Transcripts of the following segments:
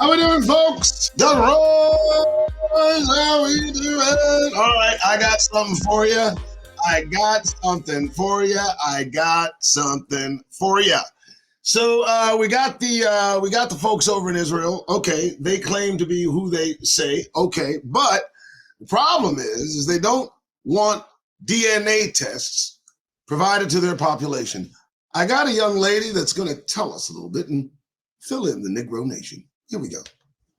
How we doing, folks? How we doing? All right, I got something for you. So we got the folks over in Israel. Okay, they claim to be who they say. Okay, but the problem is they don't want DNA tests provided to their population. I got a young lady that's going to tell us a little bit and fill in the Negro Nation. Here we go.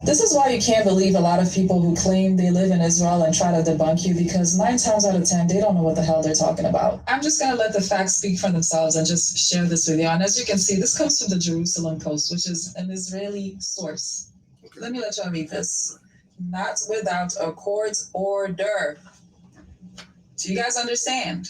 This is why you can't believe a lot of people who claim they live in Israel and try to debunk you, because 9 times out of 10, they don't know what the hell they're talking about. I'm just going to let the facts speak for themselves and just share this with you. And as you can see, this comes from the Jerusalem Post, which is an Israeli source. Okay. Let me let y'all read this. Not without a court order. Do you guys understand?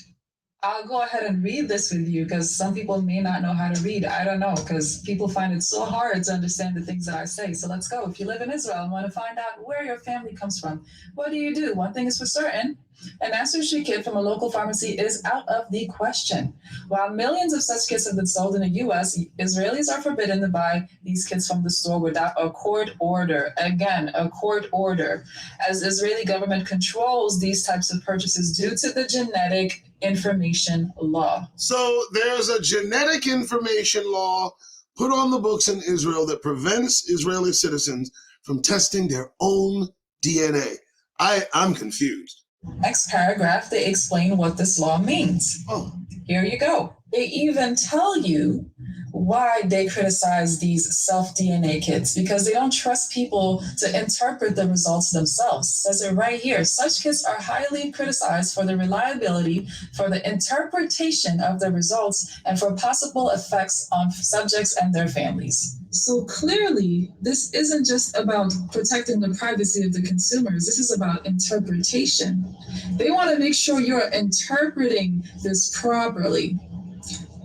I'll go ahead and read this with you because some people may not know how to read. I don't know, because people find it so hard to understand the things that I say. So let's go. If you live in Israel and want to find out where your family comes from, what do? One thing is for certain. An Ancestry kit from a local pharmacy is out of the question. While millions of such kits have been sold in the U.S., Israelis are forbidden to buy these kits from the store without a court order. Again, a court order, as the Israeli government controls these types of purchases due to the genetic information law. So there's a genetic information law put on the books in Israel that prevents Israeli citizens from testing their own DNA. I'm confused. Next paragraph, they explain what this law means. Oh. Here you go. They even tell you why they criticize these self-DNA kits, because they don't trust people to interpret the results themselves. It says it right here. Such kits are highly criticized for the reliability, for the interpretation of the results, and for possible effects on subjects and their families. So clearly, this isn't just about protecting the privacy of the consumers. This is about interpretation. They want to make sure you're interpreting this properly.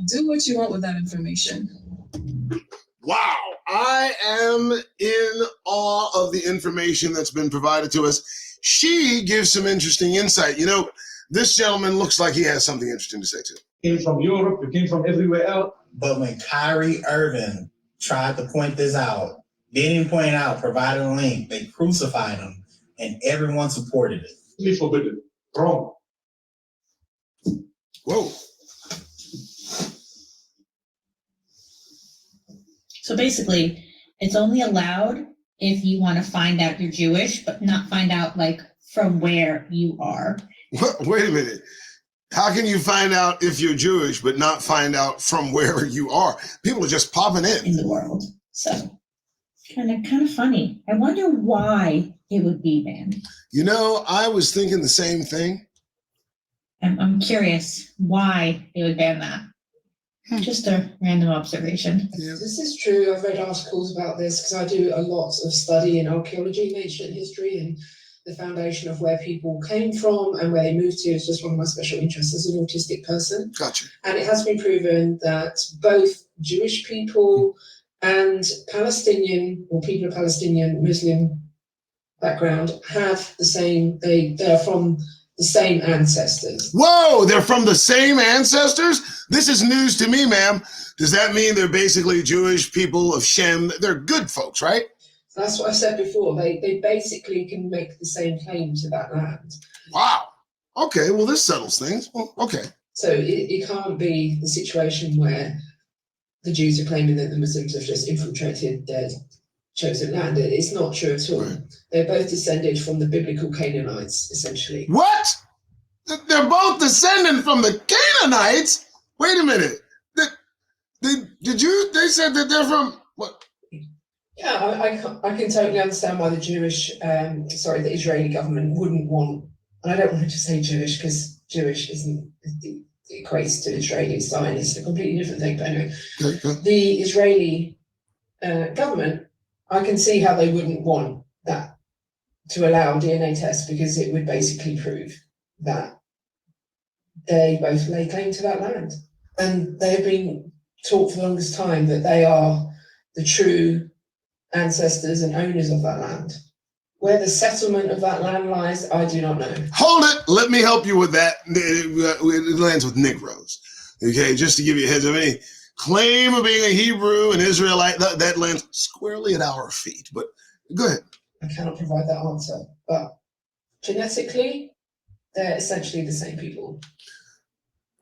Do what you want with that information. Wow, I am in awe of the information that's been provided to us. She gives some interesting insight. You know, this gentleman looks like he has something interesting to say too. Came from Europe, you came from everywhere else. But when Kyrie Irving tried to point this out, didn't point it out, provided a link, they crucified him, and everyone supported it. Please forbid it. Wrong. Whoa. So basically, it's only allowed if you want to find out you're Jewish, but not find out like from where you are. Wait a minute. How can you find out if you're Jewish, but not find out from where you are? People are just popping in the world. So kind of funny. I wonder why it would be banned. You know, I was thinking the same thing. I'm curious why they would ban that. Just a random observation. Yeah. This is true. I've read articles about this because I do a lot of study in archaeology and ancient history, and the foundation of where people came from and where they moved to is just one of my special interests as an autistic person. Gotcha. And it has been proven that both Jewish people and Palestinian or people of Palestinian Muslim background have the same, they're from the same ancestors. Whoa, they're from the same ancestors? This is news to me, ma'am. Does that mean they're basically Jewish people of Shem? They're good folks, right? That's what I said before. They basically can make the same claim to that land. Wow. Okay, well, this settles things. Well, okay. So it can't be the situation where the Jews are claiming that the Muslims have just infiltrated their chosen land. It's not true at all. Right. They're both descended from the biblical Canaanites, essentially. What? They're both descended from the Canaanites? Wait a minute. They said that they're from what? Yeah, I can totally understand why the the Israeli government wouldn't want, and I don't want to just say Jewish because Jewish isn't, it equates to Israeli Zionist, a completely different thing. But anyway, the Israeli government, I can see how they wouldn't want that to allow DNA tests, because it would basically prove that they both lay claim to that land. And they've been taught for the longest time that they are the true ancestors and owners of that land. Where the settlement of that land lies, I do not know. Hold it. Let me help you with that. It lands with Negroes. Okay, just to give you a heads up. claim of being a Hebrew and Israelite, that lands squarely at our feet. But go ahead. I cannot provide that answer, but genetically, they're essentially the same people.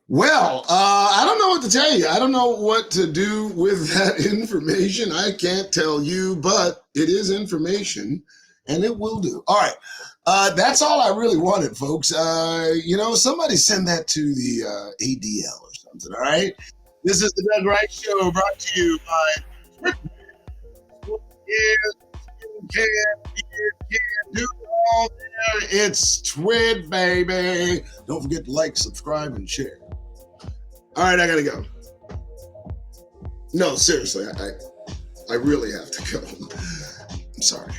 Well, I don't know what to tell you. I don't know what to do with that information. I can't tell you, but it is information, and it will do. All right. That's all I really wanted, folks. Somebody send that to the ADL or something, all right? This is the Doug Wright Show, brought to you by you can do all there. It's Twid, baby. Don't forget to like, subscribe, and share. All right, I gotta go. No, seriously, I really have to go. I'm sorry.